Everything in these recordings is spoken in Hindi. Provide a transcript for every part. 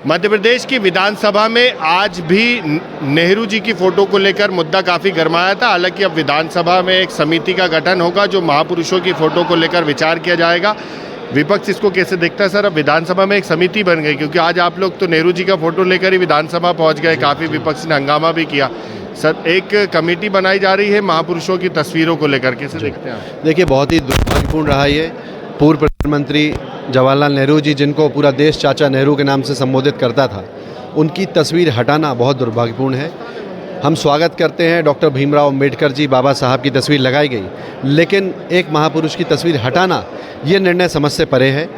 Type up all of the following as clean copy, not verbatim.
मध्य प्रदेश की विधानसभा में आज भी नेहरू जी की फोटो को लेकर मुद्दा काफ़ी गरमाया था। हालांकि अब विधानसभा में एक समिति का गठन होगा जो महापुरुषों की फोटो को लेकर विचार किया जाएगा। विपक्ष इसको कैसे देखता है सर? अब विधानसभा में एक समिति बन गई, क्योंकि आज आप लोग तो नेहरू जी का फोटो लेकर ही विधानसभा पहुंच गए, काफ़ी विपक्ष ने हंगामा भी किया। सर, एक कमेटी बनाई जा रही है महापुरुषों की तस्वीरों को लेकर, कैसे देखते हैं आप? देखिए, बहुत ही दुर्भाग्यपूर्ण रहा ये। पूर्व प्रधानमंत्री जवाहरलाल नेहरू जी, जिनको पूरा देश चाचा नेहरू के नाम से संबोधित करता था, उनकी तस्वीर हटाना बहुत दुर्भाग्यपूर्ण है। हम स्वागत करते हैं डॉक्टर भीमराव अंबेडकर जी, बाबा साहब की तस्वीर लगाई गई, लेकिन एक महापुरुष की तस्वीर हटाना ये निर्णय समझ से परे है।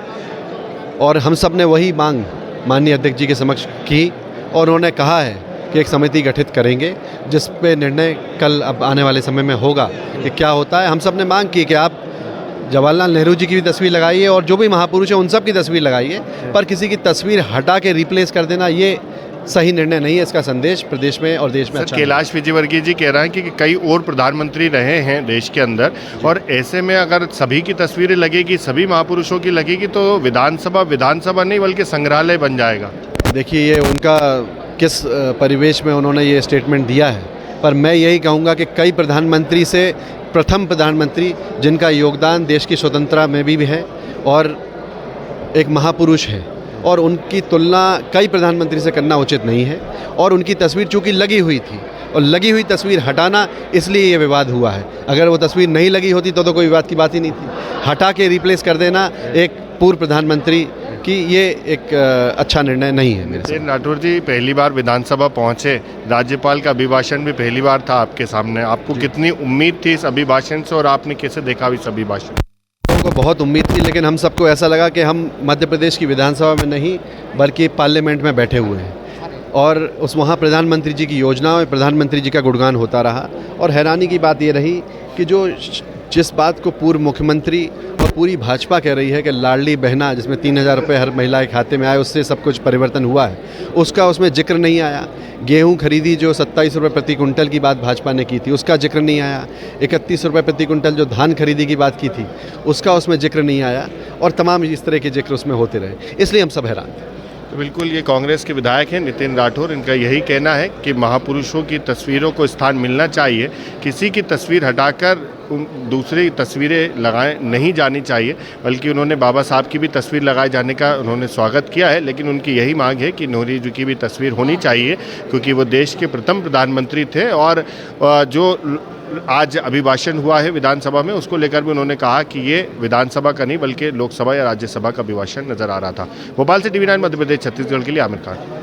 और हम सब ने वही मांग माननीय अध्यक्ष जी के समक्ष की और उन्होंने कहा है कि एक समिति गठित करेंगे जिस पे निर्णय कल अब आने वाले समय में होगा कि क्या होता है। हम सब ने मांग की कि आप जवाहरलाल नेहरू जी की भी तस्वीर लगाइए और जो भी महापुरुष है उन सब की तस्वीर लगाइए, पर किसी की तस्वीर हटा के रिप्लेस कर देना ये सही निर्णय नहीं है। इसका संदेश प्रदेश में और देश में अच्छा। कैलाश विजयवर्गीय जी कह रहे हैं कि कई और प्रधानमंत्री रहे हैं देश के अंदर, और ऐसे में अगर सभी की तस्वीरें लगेगी, सभी महापुरुषों की लगेगी, तो विधानसभा नहीं बल्कि संग्रहालय बन जाएगा। देखिए, ये उनका किस परिवेश में उन्होंने ये स्टेटमेंट दिया है, पर मैं यही कहूँगा कि कई प्रधानमंत्री से प्रथम प्रधानमंत्री जिनका योगदान देश की स्वतंत्रता में भी है और एक महापुरुष है, और उनकी तुलना कई प्रधानमंत्री से करना उचित नहीं है। और उनकी तस्वीर चूँकि लगी हुई थी और लगी हुई तस्वीर हटाना, इसलिए ये विवाद हुआ है। अगर वो तस्वीर नहीं लगी होती तो कोई विवाद की बात ही नहीं थी। हटा के रिप्लेस कर देना एक पूर्व प्रधानमंत्री कि ये एक अच्छा निर्णय नहीं है। नितिन राठौर जी पहली बार विधानसभा पहुंचे, राज्यपाल का अभिभाषण भी पहली बार था आपके सामने। आपको कितनी उम्मीद थी इस अभिभाषण से और आपने कैसे देखा इस अभिभाषण? को बहुत उम्मीद थी, लेकिन हम सबको ऐसा लगा कि हम मध्य प्रदेश की विधानसभा में नहीं बल्कि पार्लियामेंट में बैठे हुए हैं और उस वहाँ प्रधानमंत्री जी की योजनाओं में प्रधानमंत्री जी का गुणगान होता रहा। और हैरानी की बात ये रही कि जिस बात को पूर्व मुख्यमंत्री और पूरी भाजपा कह रही है कि लाडली बहना जिसमें 3,000 रुपये हर महिला के खाते में आए, उससे सब कुछ परिवर्तन हुआ है, उसका उसमें जिक्र नहीं आया। गेहूं खरीदी जो 27 रुपये प्रति कुंटल की बात भाजपा ने की थी, उसका जिक्र नहीं आया। 31 रुपये प्रति कुंटल जो धान खरीदी की बात की थी, उसका उसमें जिक्र नहीं आया। और तमाम इस तरह के जिक्र उसमें होते रहे, इसलिए हम सब हैरान थे। तो बिल्कुल, ये कांग्रेस के विधायक हैं नितिन राठौर, इनका यही कहना है कि महापुरुषों की तस्वीरों को स्थान मिलना चाहिए, किसी की तस्वीर हटाकर दूसरी तस्वीरें लगाए नहीं जानी चाहिए, बल्कि उन्होंने बाबा साहब की भी तस्वीर लगाए जाने का उन्होंने स्वागत किया है। लेकिन उनकी यही मांग है कि नेहरू जी की भी तस्वीर होनी चाहिए, क्योंकि वो देश के प्रथम प्रधानमंत्री थे। और जो आज अभिभाषण हुआ है विधानसभा में, उसको लेकर भी उन्होंने कहा कि ये विधानसभा का नहीं बल्कि लोकसभा या राज्यसभा का अभिभाषण नजर आ रहा था। भोपाल से TV9 मध्य प्रदेश छत्तीसगढ़ के लिए आमिर खान।